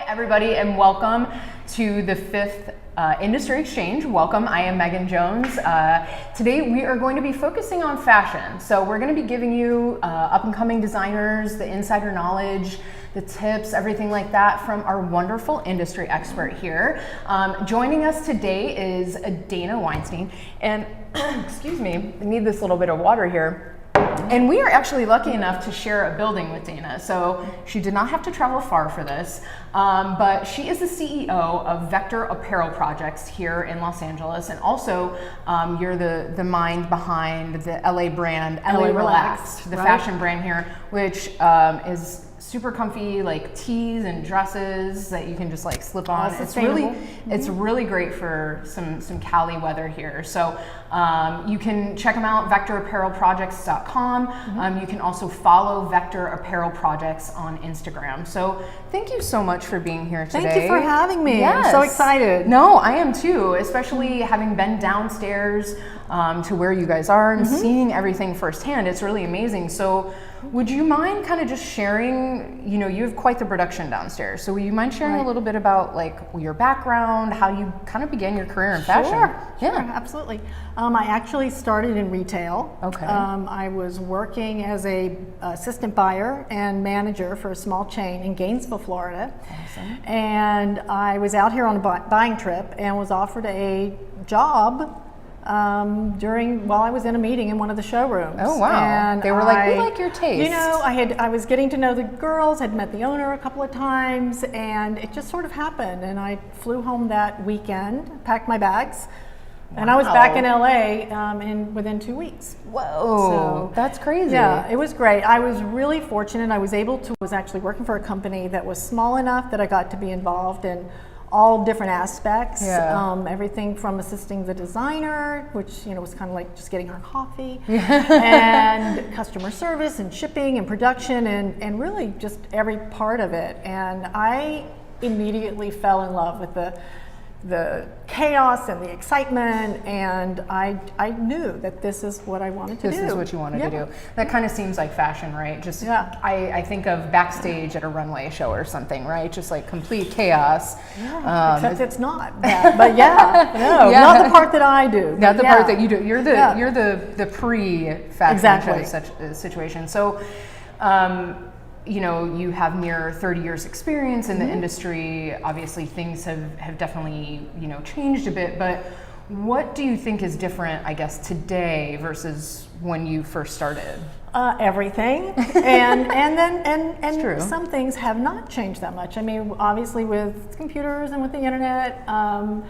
everybody, and welcome to the fifth Industry Exchange. Welcome, I am Meghan Jones. Today we are going to be focusing on fashion. So we're going to be giving you up-and-coming designers, the insider knowledge, the tips, everything like that from our wonderful industry expert here. Joining us today is Dana Weinstein, and excuse me, I need this little bit of water here. And we are actually lucky enough to share a building with Dana. So she did not have to travel far for this, but she is the CEO of Vector Apparel Projects here in Los Angeles. And also you're the mind behind the LA brand, LA Relaxed, the fashion brand here, which is super comfy, like tees and dresses that you can just like slip on. It's really great for some Cali weather here. So you can check them out, vectorapparelprojects.com. You can also follow Vector Apparel Projects on Instagram. So thank you so much for being here today. Thank you for having me. Yes. I'm so excited. No, I am too, especially having been downstairs to where you guys are and seeing everything firsthand. It's really amazing. So would you mind kind of just sharing, you know, you have quite the production downstairs. So would you mind sharing a little bit about like your background, how you kind of began your career in fashion? Sure, absolutely. I actually started in retail. Okay. I was working as a assistant buyer and manager for a small chain in Gainesville, Florida. Awesome. And I was out here on a buying trip and was offered a job while I was in a meeting in one of the showrooms. Oh wow! And they were like, "We like your taste." You know, I was getting to know the girls. Had met the owner a couple of times, and it just sort of happened. And I flew home that weekend, packed my bags, and I was back in LA within 2 weeks. Whoa, so, that's crazy. Yeah, it was great. I was really fortunate. I was actually working for a company that was small enough that I got to be involved in all different aspects, everything from assisting the designer, which was kind of like just getting her coffee, and customer service and shipping and production and really just every part of it. And I immediately fell in love with the chaos and the excitement, and I knew that this is what I wanted to do. This is what you wanted to do. That kind of seems like fashion, right? Just I think of backstage at a runway show or something, right? Just like complete chaos. Yeah, except it's not that. But not the part that I do. Not the part that you do. You're the pre-fashion show situation. So you know, you have near 30 years experience in the industry. Obviously things have definitely, changed a bit, but what do you think is different, I guess, today versus when you first started? Everything, and true. Some things have not changed that much. I mean, obviously with computers and with the internet, I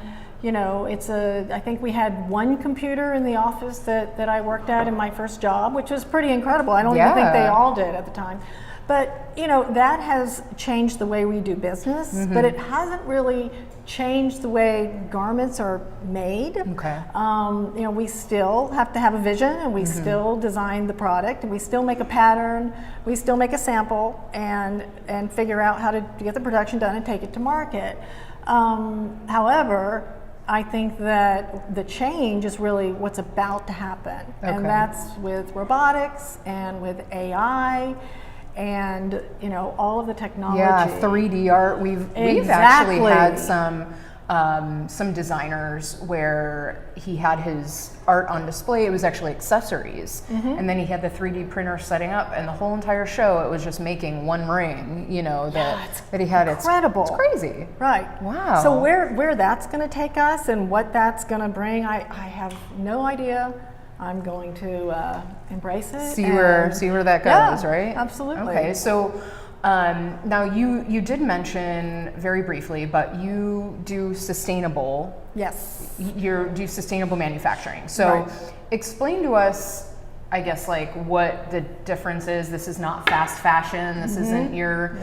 think we had one computer in the office that I worked at in my first job, which was pretty incredible. I don't even think they all did at the time. But, that has changed the way we do business, but it hasn't really changed the way garments are made. Okay. We still have to have a vision, and we still design the product, and we still make a pattern, we still make a sample, and figure out how to get the production done and take it to market. However, I think that the change is really what's about to happen, and that's with robotics and with AI. And all of the technology. Yeah, 3D art. We've actually had some designers where he had his art on display. It was actually accessories, and then he had the 3D printer setting up, and the whole entire show it was just making one ring. That he had. Incredible. It's crazy. Right. Wow. So where that's going to take us and what that's going to bring, I have no idea. I'm going to embrace it. See where that goes, right? Absolutely. Okay, so now you did mention very briefly, but you do sustainable. Yes. You do sustainable manufacturing. So explain to us, I guess, like what the difference is. This is not fast fashion. This isn't your,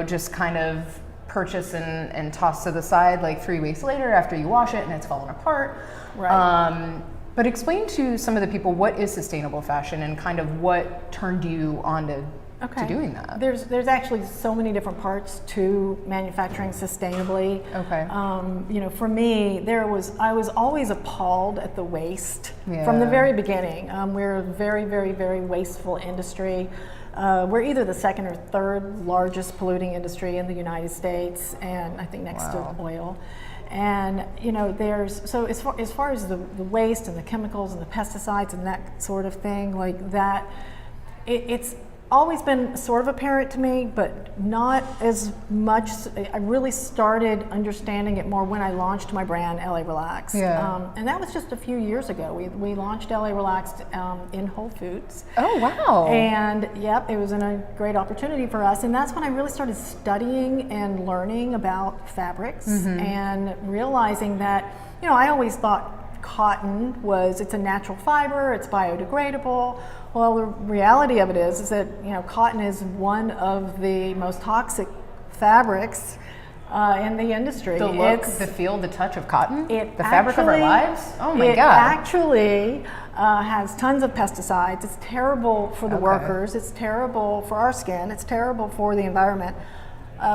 just kind of purchase and toss to the side like 3 weeks later after you wash it and it's falling apart. Right. But explain to some of the people what is sustainable fashion and kind of what turned you on to doing that. There's actually so many different parts to manufacturing sustainably. Okay. For me, I was always appalled at the waste from the very beginning. We're a very, very, very wasteful industry. We're either the second or third largest polluting industry in the United States, and I think next to oil. And there's so as far as the waste and the chemicals and the pesticides and that sort of thing, like that, it's always been sort of apparent to me, but not as much. I really started understanding it more when I launched my brand, LA Relaxed. Yeah. And that was just a few years ago. We launched LA Relaxed in Whole Foods. Oh, wow. And yep, it was a great opportunity for us. And that's when I really started studying and learning about fabrics and realizing that, I always thought cotton it's a natural fiber, it's biodegradable. Well, the reality of it is that cotton is one of the most toxic fabrics in the industry. The look, the feel, the touch of cotton, the fabric of our lives. Oh my God! It actually has tons of pesticides. It's terrible for the workers. It's terrible for our skin. It's terrible for the environment,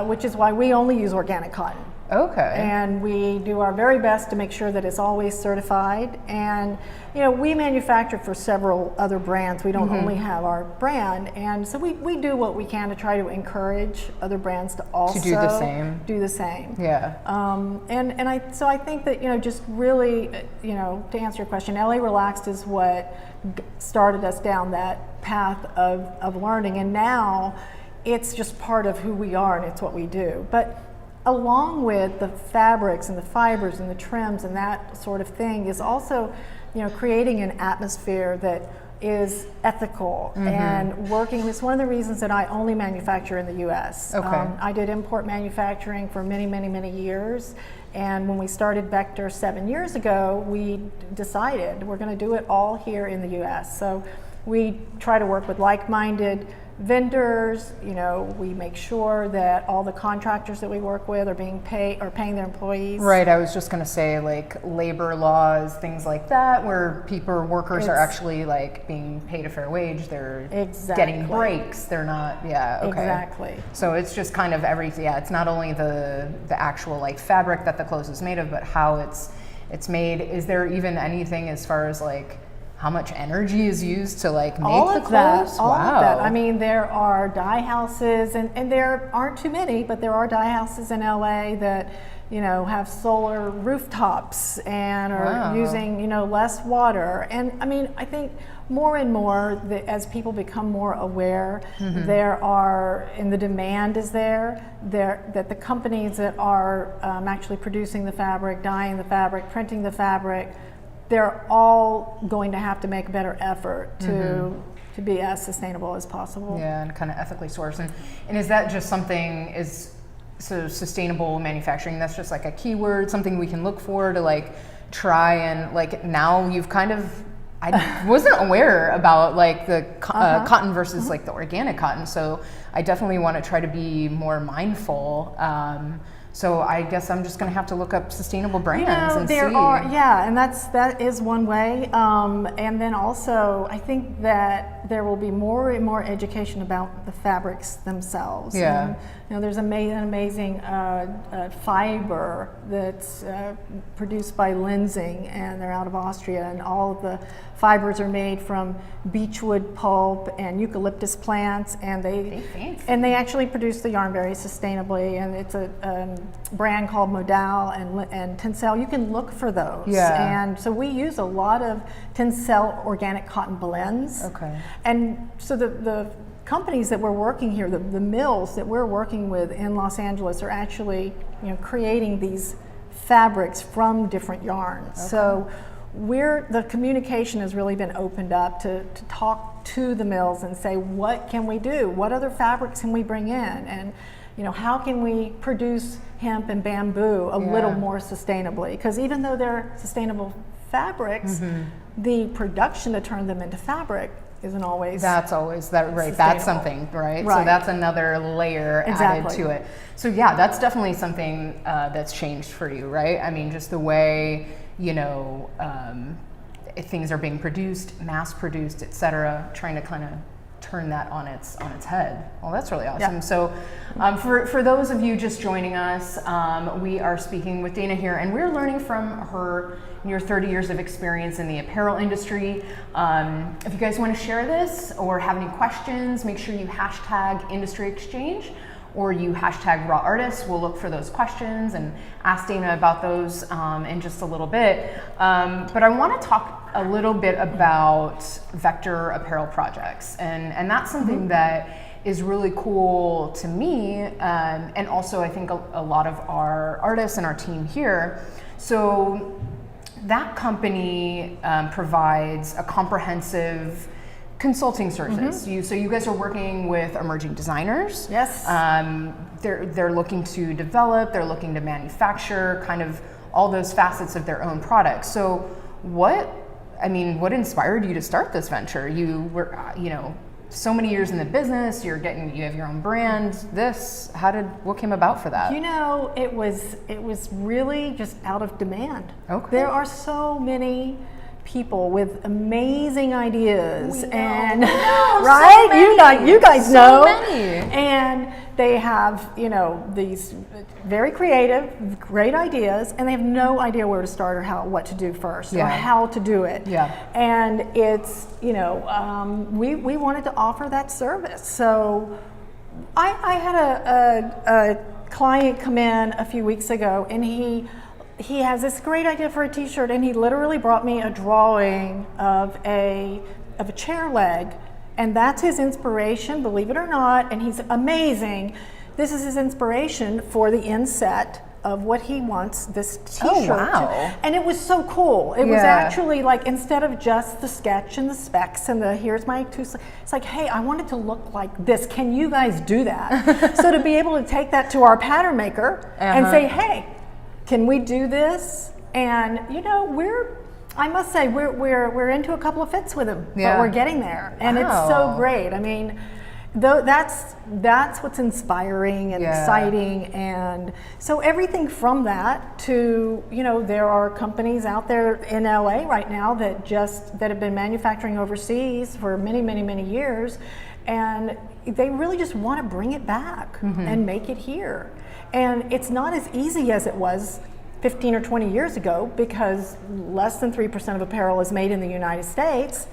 which is why we only use organic cotton. Okay. And we do our very best to make sure that it's always certified. And we manufacture for several other brands. We don't only have our brand. And so we do what we can to try to encourage other brands to also do the same. Yeah. So I think that just really to answer your question, LA Relaxed is what started us down that path of learning, and now it's just part of who we are and it's what we do. But along with the fabrics and the fibers and the trims and that sort of thing is also, creating an atmosphere that is ethical and working. It's one of the reasons that I only manufacture in the U.S. I did import manufacturing for many, many, many years. And when we started Vector 7 years ago, we decided we're going to do it all here in the U.S. So we try to work with like-minded vendors. We make sure that all the contractors that we work with are paying their employees. Right. I was just going to say, like, labor laws, things like that, where workers are actually like being paid a fair wage. They're getting breaks. They're not. Yeah. Okay. Exactly. So it's just kind of everything. Yeah. It's not only the actual like fabric that the clothes is made of, but how it's made. Is there even anything as far as like how much energy is used to like make the clothes? All of that. I mean, there are dye houses, and there aren't too many, but there are dye houses in LA that have solar rooftops and are using less water. And I mean, I think more and more as people become more aware, and the demand is that the companies that are actually producing the fabric, dyeing the fabric, printing the fabric, they're all going to have to make a better effort to be as sustainable as possible. Yeah, and kind of ethically sourced. And is that just something, so sustainable manufacturing, that's just like a keyword, something we can look for to like try and like, now you've kind of, I wasn't aware about like the cotton versus like the organic cotton. So I definitely want to try to be more mindful. So I guess I'm just going to have to look up sustainable brands and see. And that is one way. And then also, I think that there will be more and more education about the fabrics themselves. Yeah. And, there's an amazing fiber that's produced by Lenzing, and they're out of Austria, and all of the fibers are made from beechwood pulp and eucalyptus plants, and they actually produce the yarn very sustainably. And it's a brand called Modal and Tencel. You can look for those. Yeah. And so we use a lot of Tencel organic cotton blends. Okay. And so the companies that we're working here, the mills that we're working with in Los Angeles, are actually creating these fabrics from different yarns. Okay. So the communication has really been opened up to talk to the mills and say, what can we do? What other fabrics can we bring in? And how can we produce hemp and bamboo a little more sustainably? Because even though they're sustainable fabrics, the production to turn them into fabric isn't always. That's right. That's something, right? So that's another layer added to it. So yeah, that's definitely something that's changed for you, right? I mean, just the way things are being produced, mass produced, etc. Trying to kind of turn that on its head. Well, that's really awesome. Yeah. So for those of you just joining us, we are speaking with Dana here, and we're learning from her near 30 years of experience in the apparel industry. If you guys want to share this or have any questions, make sure you hashtag Industry Exchange or you hashtag Raw Artists. We'll look for those questions and ask Dana about those in just a little bit. But I want to talk a little bit about Vector Apparel Projects, and that's something that is really cool to me, and also I think a lot of our artists and our team here. So that company provides a comprehensive consulting service. So you guys are working with emerging designers. Yes. They're looking to develop, they're looking to manufacture, kind of all those facets of their own products. So what inspired you to start this venture? You were, so many years in the business, you have your own brand. What came about for that? It was really just out of demand. Okay. There are so many people with amazing ideas, and right, so you guys so know, many. And they have these very creative, great ideas, and they have no idea where to start or what to do first or how to do it. Yeah. And it's we wanted to offer that service. So I had a client come in a few weeks ago, and he has this great idea for a t-shirt, and he literally brought me a drawing of a chair leg, and that's his inspiration, believe it or not, and he's amazing. This is his inspiration for the inset of what he wants this t-shirt to. And it was so cool. It was actually like, instead of just the sketch and the specs and here's my two, it's like, hey, I want it to look like this. Can you guys do that? So to be able to take that to our pattern maker and say, hey, can we do this? And I must say we're into a couple of fits with him, but we're getting there, and it's so great. I mean, that's what's inspiring and exciting, and so everything from that to there are companies out there in LA right now that have been manufacturing overseas for many years, and they really just want to bring it back and make it here. And it's not as easy as it was 15 or 20 years ago, because less than 3% of apparel is made in the United States.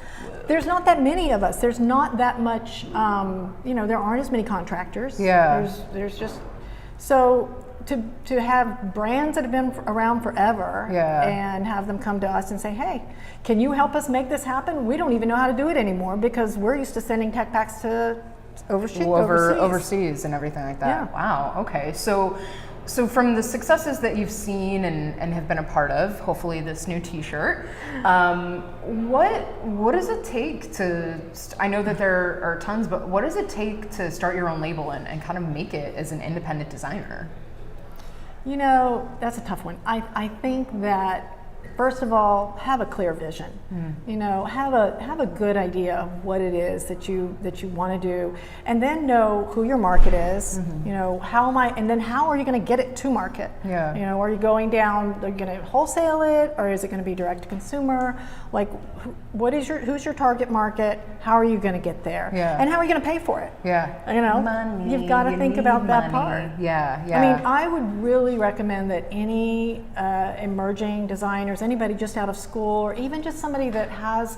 There's not that many of us. There's not that much, there aren't as many contractors. Yeah. There's just, so to have brands that have been around forever and have them come to us and say, hey, can you help us make this happen? We don't even know how to do it anymore, because we're used to sending tech packs to overseas and everything like that. Yeah. Wow. Okay. So from the successes that you've seen and have been a part of, hopefully this new T-shirt, what does it take to? I know that there are tons, but what does it take to start your own label and kind of make it as an independent designer? That's a tough one. I think that, first of all, have a clear vision. Have a good idea of what it is that you want to do, and then know who your market is. How are you going to get it to market? Are you going down? Are you going to wholesale it, or is it going to be direct to consumer? Like, who's your target market? How are you going to get there? And how are you going to pay for it? Money. You've got to think about that part. Yeah. I mean, I would really recommend that any emerging designers, anybody just out of school, or even just somebody that has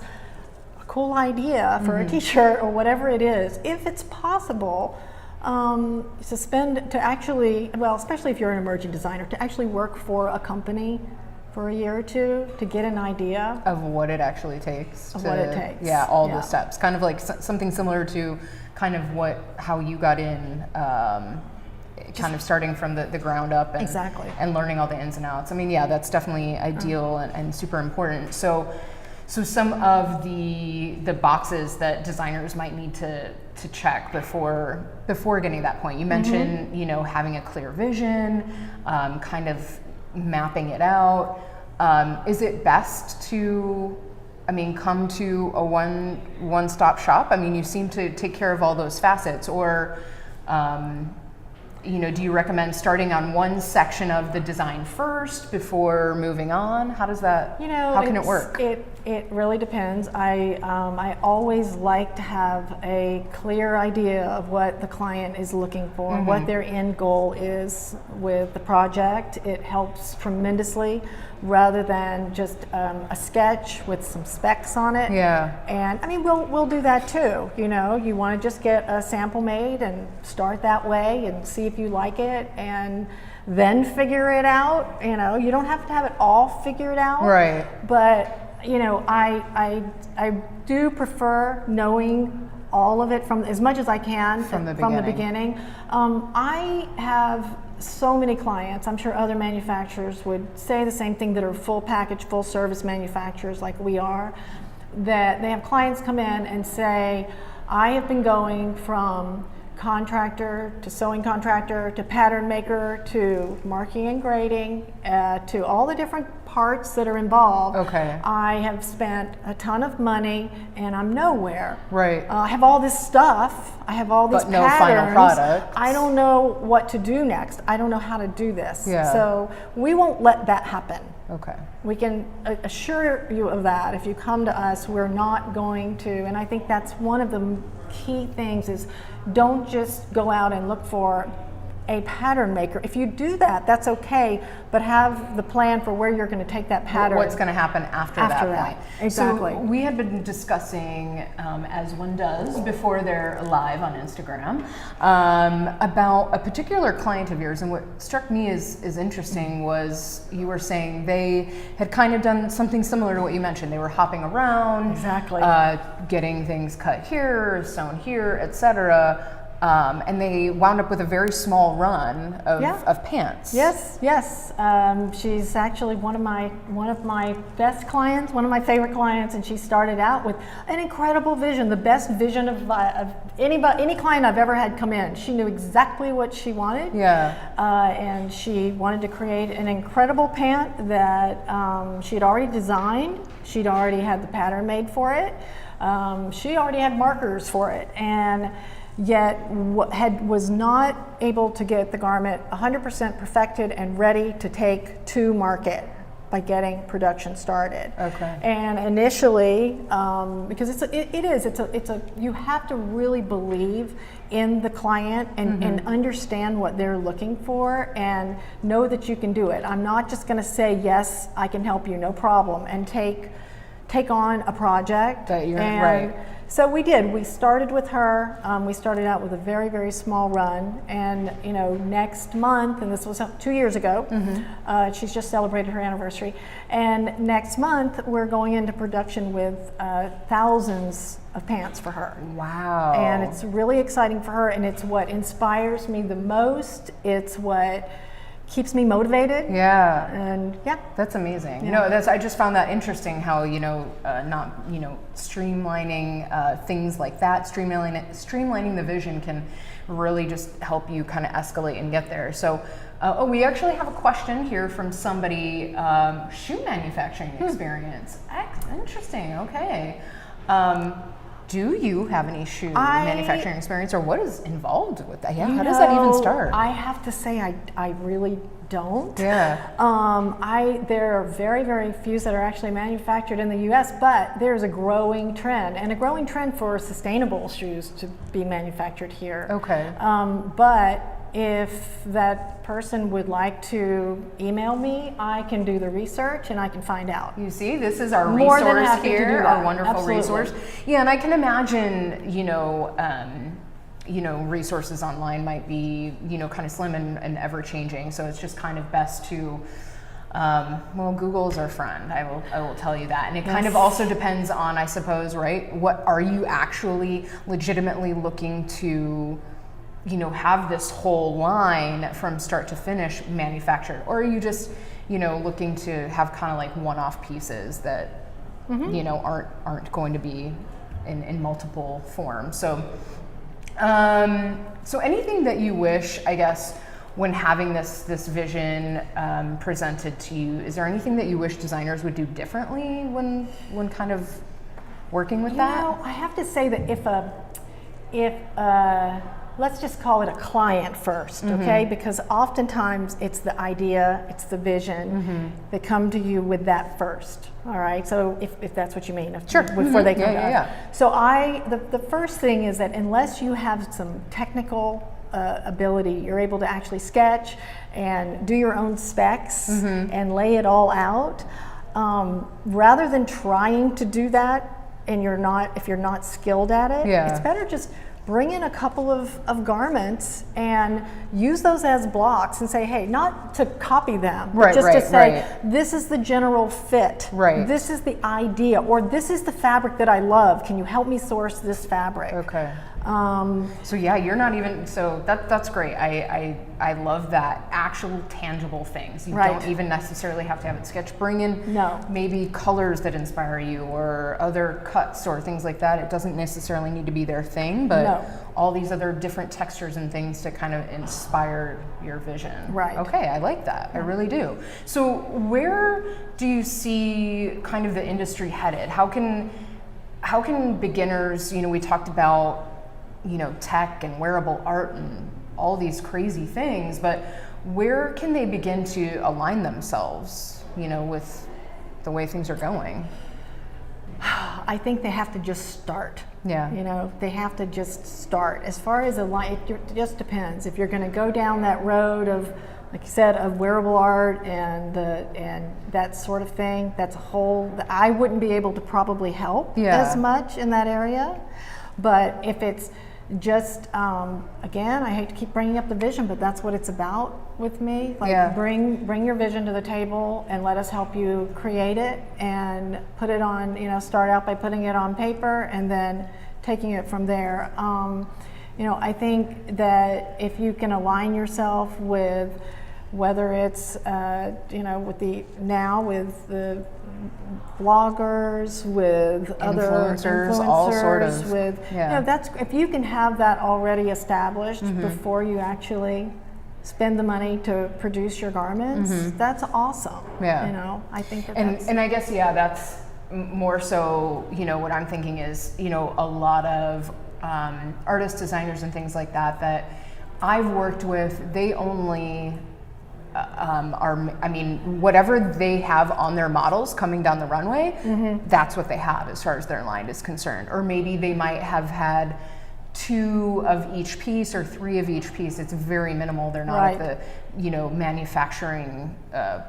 a cool idea for a t-shirt or whatever it is, if it's possible, especially if you're an emerging designer, to actually work for a company for a year or two to get an idea of what it actually takes. The steps. Kind of like something similar to kind of how you got in, kind of starting from the ground up and learning all the ins and outs. I mean, that's definitely ideal and super important. So some of the boxes that designers might need to check before getting to that point. You mentioned, having a clear vision, kind of mapping it out. Is it best to, come to a one-stop shop? I mean, you seem to take care of all those facets, or do you recommend starting on one section of the design first before moving on? How does that, how can it work? It really depends. I always like to have a clear idea of what the client is looking for, what their end goal is with the project. It helps tremendously rather than just a sketch with some specs on it. Yeah. And I mean, we'll do that too. You want to just get a sample made and start that way and see if you like it, and then figure it out. You don't have to have it all figured out. Right. But I do prefer knowing all of it from as much as I can from the beginning. I have so many clients, I'm sure other manufacturers would say the same thing, that are full package, full service manufacturers like we are, that they have clients come in and say, I have been going from contractor to sewing contractor to pattern maker to marking and grading to all the different parts that are involved. Okay. I have spent a ton of money and I'm nowhere. Right. I have all this stuff. I have all these but no patterns. final product. I don't know what to do next. I don't know how to do this. Yeah. So we won't let that happen. Okay. We can assure you of that. If you come to us, we're not going to, and I think that's one of the key things, is don't just go out and look for a pattern maker. If you do that, that's okay, but have the plan for where you're going to take that pattern. What's going to happen after that point. Exactly. So we had been discussing, as one does before they're live on Instagram, about a particular client of yours, and what struck me as interesting was you were saying they had kind of done something similar to what you mentioned. They were hopping around, exactly, getting things cut here, sewn here, etc. And they wound up with a very small run of pants. Yes. She's actually one of my best clients, one of my favorite clients, and she started out with an incredible vision, the best vision of any client I've ever had come in. She knew exactly what she wanted. Yeah. And she wanted to create an incredible pant that she had already designed. She'd already had the pattern made for it. She already had markers for it, and yet was not able to get the garment 100% perfected and ready to take to market by getting production started. Okay. And initially, because you have to really believe in the client and understand what they're looking for and know that you can do it. I'm not just going to say, yes, I can help you, no problem, and take on a project. That you're right. So we did. We started with her. We started out with a very, very small run, and next month, and this was 2 years ago. She's just celebrated her anniversary, and next month we're going into production with thousands of pants for her. Wow! And it's really exciting for her, and it's what inspires me the most. It's what keeps me motivated. Yeah. And yeah. That's amazing. Yeah. I just found that interesting how, not, streamlining things like that, streamlining the vision can really just help you kind of escalate and get there. So, we actually have a question here from somebody, shoe manufacturing experience. Interesting, okay. Do you have any shoe manufacturing experience, or what is involved with that? Yeah, how does that even start? I have to say I really don't. Yeah. There are very, very few that are actually manufactured in the U.S., but there's a growing trend, and a growing trend for sustainable shoes to be manufactured here. Okay. But if that person would like to email me, I can do the research and I can find out. You see, this is our More than resource happy to do here, that. our wonderful Absolutely. resource. Yeah, and I can imagine, resources online might be, kind of slim and ever changing. So it's just kind of best to, Google is our friend. I will tell you that. And it kind of also depends on, I suppose, right? What are you actually legitimately looking to, have this whole line from start to finish manufactured, or are you just, looking to have kind of like one-off pieces that, aren't going to be in multiple forms. So, so anything that you wish, I guess, when having this vision presented to you, is there anything that you wish designers would do differently when kind of working with that? I have to say that if a let's just call it a client first, okay? Because oftentimes it's the idea, it's the vision. They come to you with that first, all right? So if that's what you mean, before they come to us. So the first thing is that unless you have some technical ability, you're able to actually sketch and do your own specs and lay it all out, rather than trying to do that and if you're not skilled at it, it's better just bring in a couple of garments and use those as blocks and say, hey, not to copy them, but just to say, this is the general fit, this is the idea, or this is the fabric that I love, can you help me source this fabric? Okay. So yeah, you're not even, so that's great. I love that, actual tangible things. You don't even necessarily have to have it sketched. Bring in maybe colors that inspire you or other cuts or things like that. It doesn't necessarily need to be their thing, but all these other different textures and things to kind of inspire your vision. Okay, I like that. I really do. So where do you see kind of the industry headed? How can beginners, we talked about tech and wearable art and all these crazy things, but where can they begin to align themselves, with the way things are going? I think they have to just start. They have to just start. As far as it just depends. If you're going to go down that road of, like you said, of wearable art and that sort of thing, that's a whole, I wouldn't be able to probably help as much in that area. But if it's just, again, I hate to keep bringing up the vision, but that's what it's about with me. Like bring your vision to the table and let us help you create it and put it on, start out by putting it on paper and then taking it from there. I think that if you can align yourself with, whether it's, with the bloggers, with other influencers, all sort of, with, that's, if you can have that already established before you actually spend the money to produce your garments, that's awesome. I think that's... And I guess, that's more so, what I'm thinking is, a lot of artists, designers, and things like that I've worked with, they only whatever they have on their models coming down the runway, that's what they have as far as their line is concerned. Or maybe they might have had 2 of each piece or 3 of each piece. It's very minimal. They're not at the manufacturing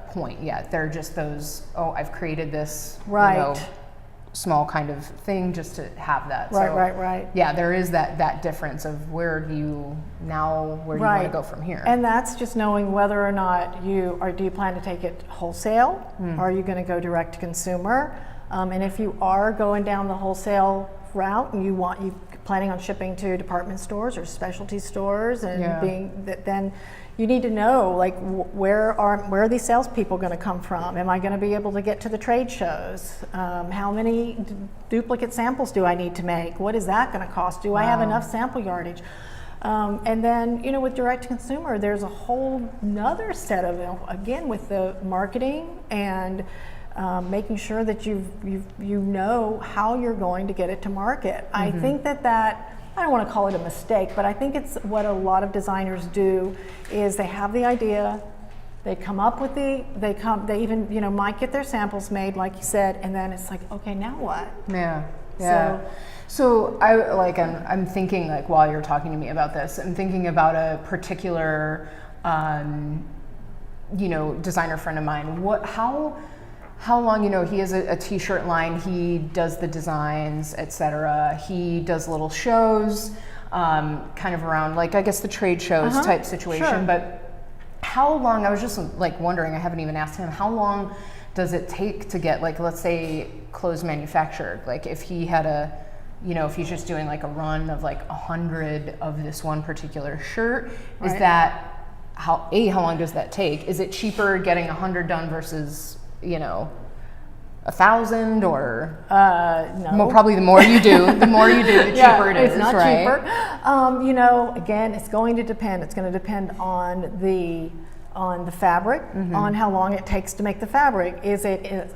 point yet. They're just those, I've created this small kind of thing just to have that. Yeah, there is that difference of where do you want to go from here? And that's just knowing whether or not do you plan to take it wholesale? Or are you going to go direct to consumer? And if you are going down the wholesale route and you planning on shipping to department stores or specialty stores and then you need to know, like, where are these salespeople going to come from? Am I going to be able to get to the trade shows? How many duplicate samples do I need to make? What is that going to cost? Do I have enough sample yardage? And then, with direct to consumer, there's a whole nother set of, again, with the marketing and making sure that you know how you're going to get it to market. I think that I don't want to call it a mistake, but I think it's what a lot of designers do is they have the idea, they come up with they even might get their samples made, like you said, and then it's like, okay, now what? So I'm thinking, like, while you're talking to me about this, I'm thinking about a particular designer friend of mine. How long, he has a t-shirt line, he does the designs, etc. He does little shows, kind of around, like, I guess the trade shows type situation. But how long, I was just wondering, I haven't even asked him, how long does it take to get, like, let's say, clothes manufactured? Like, if he had if he's just doing like a run of like 100 of this one particular shirt, is that, how long does that take? Is it cheaper getting 100 done versus 1,000 or no? Well, probably the more you do, the cheaper it is. It's not right? cheaper. Again, it's going to depend. It's going to depend on the fabric, on how long it takes to make the fabric.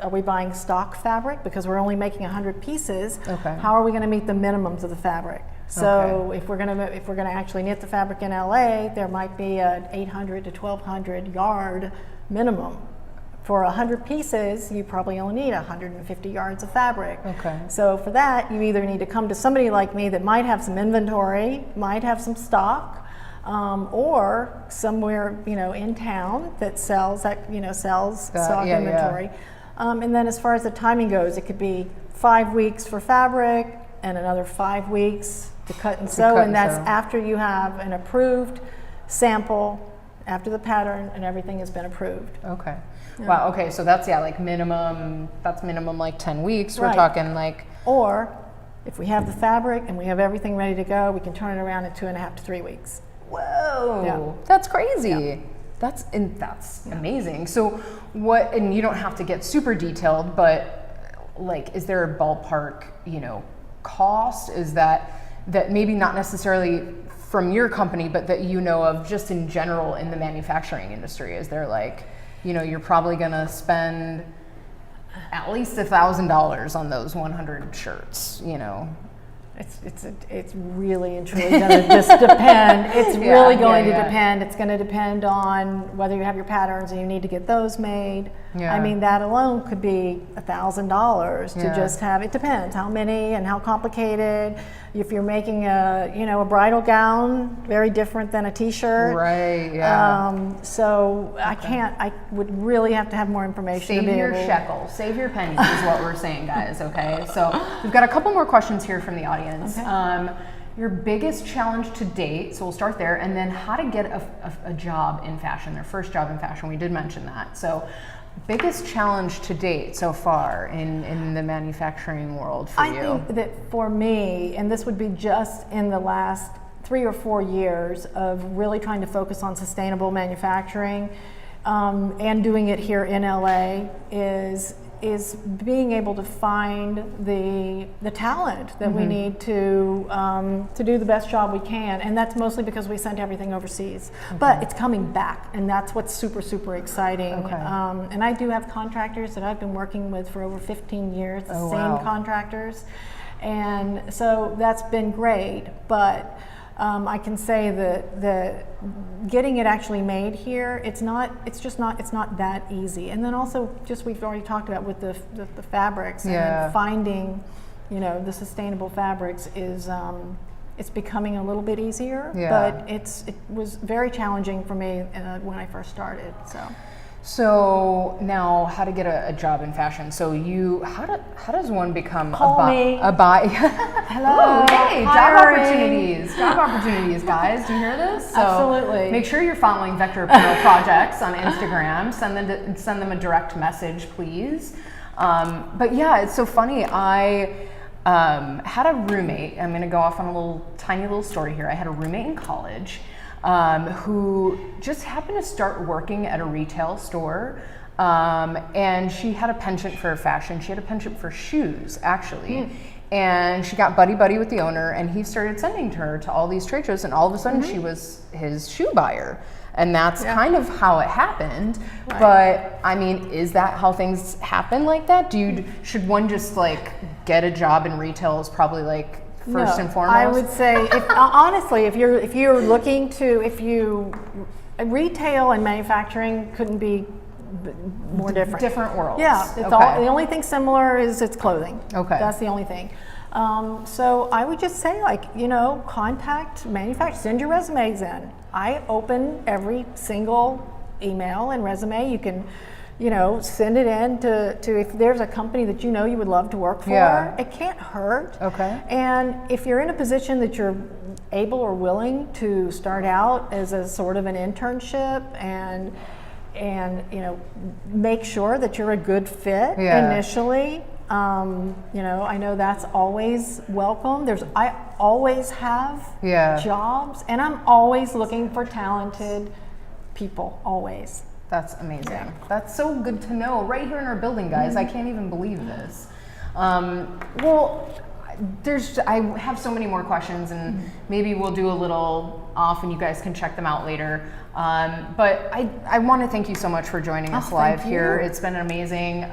Are we buying stock fabric because we're only making 100 pieces? Okay. How are we going to meet the minimums of the fabric? So if we're gonna actually knit the fabric in LA, there might be a 800 to 1200 yard minimum. For 100 pieces, you probably only need 150 yards of fabric. Okay. So for that, you either need to come to somebody like me that might have some inventory, might have some stock, or somewhere in town that sells stock inventory. And then as far as the timing goes, it could be 5 weeks for fabric and another 5 weeks to cut and sew, and that's after you have an approved sample, after the pattern and everything has been approved. Okay. Yeah. Wow. Okay. So that's like minimum. That's minimum like 10 weeks. We're Right. talking like. Or if we have the fabric and we have everything ready to go, we can turn it around in 2.5 to 3 weeks. Whoa. Yeah. That's crazy. Yeah. That's amazing. So what? And you don't have to get super detailed, but like, is there a ballpark cost? Is that maybe not necessarily from your company, but that of just in general in the manufacturing industry? Is there like, you're probably gonna spend at least $1,000 on those 100 shirts, It's really and truly going to just depend. It's really going to depend. It's going to depend on whether you have your patterns and you need to get those made. Yeah. I mean, that alone could be $1,000 to just have. It depends how many and how complicated. If you're making a bridal gown, very different than a T-shirt. Right. Yeah. So I would really have to have more information. Save your shekels, save your pennies is what we're saying, guys. Okay. So we've got a couple more questions here from the audience. Okay. Your biggest challenge to date, so we'll start there, and then how to get a job in fashion, their first job in fashion. We did mention that. So biggest challenge to date so far in the manufacturing world for you? I think that for me, and this would be just in the last 3 or 4 years of really trying to focus on sustainable manufacturing and doing it here in LA, is being able to find the talent that we need to do the best job we can, and that's mostly because we sent everything overseas. But it's coming back, and that's what's super, super exciting. And I do have contractors that I've been working with for over 15 years, the same contractors, and so that's been great. But I can say that getting it actually made here, it's not that easy. And then also, just we've already talked about with the fabrics and finding, the sustainable fabrics is it's becoming a little bit easier. But it was very challenging for me when I first started. So now, how to get a job in fashion? So how does one become a buy? Hello. Ooh, hey, job opportunities, guys. Do you hear this? So absolutely. Make sure you're following Vector Apparel Projects on Instagram. Send them a direct message, please. But yeah, it's so funny. I had a roommate. I'm going to go off on a tiny little story here. I had a roommate in college. Who just happened to start working at a retail store, and she had a penchant for fashion. She had a penchant for shoes, actually. And she got buddy with the owner, and he started sending her to all these trade shows, and all of a sudden she was his shoe buyer. And that's kind of how it happened. Right. But I mean, is that how things happen like that? Should one just like get a job in retail is probably like first and foremost? I would say, honestly, if you're looking to, retail and manufacturing couldn't be more different. Different worlds. Yeah, it's all. The only thing similar is it's clothing. Okay. That's the only thing. So I would just say, contact manufacturers, send your resumes in. I open every single email and resume. You can, send it in to if there's a company that you would love to work for. It can't hurt. Okay. And if you're in a position that you're able or willing to start out as a sort of an internship and make sure that you're a good fit initially. I know that's always welcome. I always have jobs, and I'm always looking for talented people, always. That's amazing. Yeah. That's so good to know right here in our building, guys. I can't even believe this. Well, I have so many more questions, and maybe we'll do a little off, and you guys can check them out later. But I want to thank you so much for joining us live here. It's been amazing.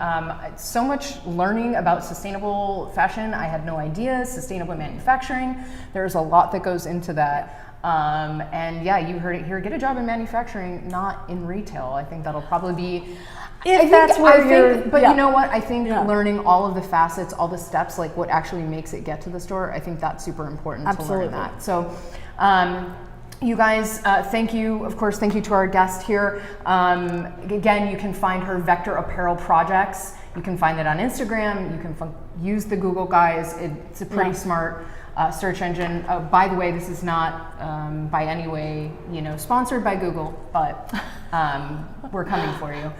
So much learning about sustainable fashion. I had no idea. Sustainable manufacturing. There's a lot that goes into that. And yeah, you heard it here. Get a job in manufacturing, not in retail. I think that'll probably be. But you know what? I think learning all of the facets, all the steps, like what actually makes it get to the store, I think that's super important to learn that. So, you guys, thank you. Of course, thank you to our guest here. Again, you can find her Vector Apparel Projects. You can find it on Instagram. You can use the Google guys. It's a pretty smart search engine. By the way, this is not by any way, sponsored by Google, but we're coming for you.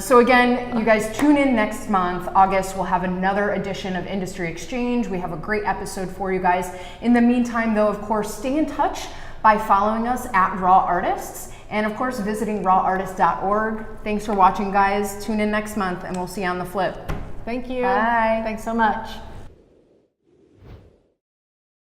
So again, you guys tune in next month, August. We'll have another edition of Industry Exchange. We have a great episode for you guys. In the meantime, though, of course, stay in touch by following us at Raw Artists, and of course, visiting rawartist.org. Thanks for watching, guys. Tune in next month, and we'll see you on the flip. Thank you. Bye. Thanks so much.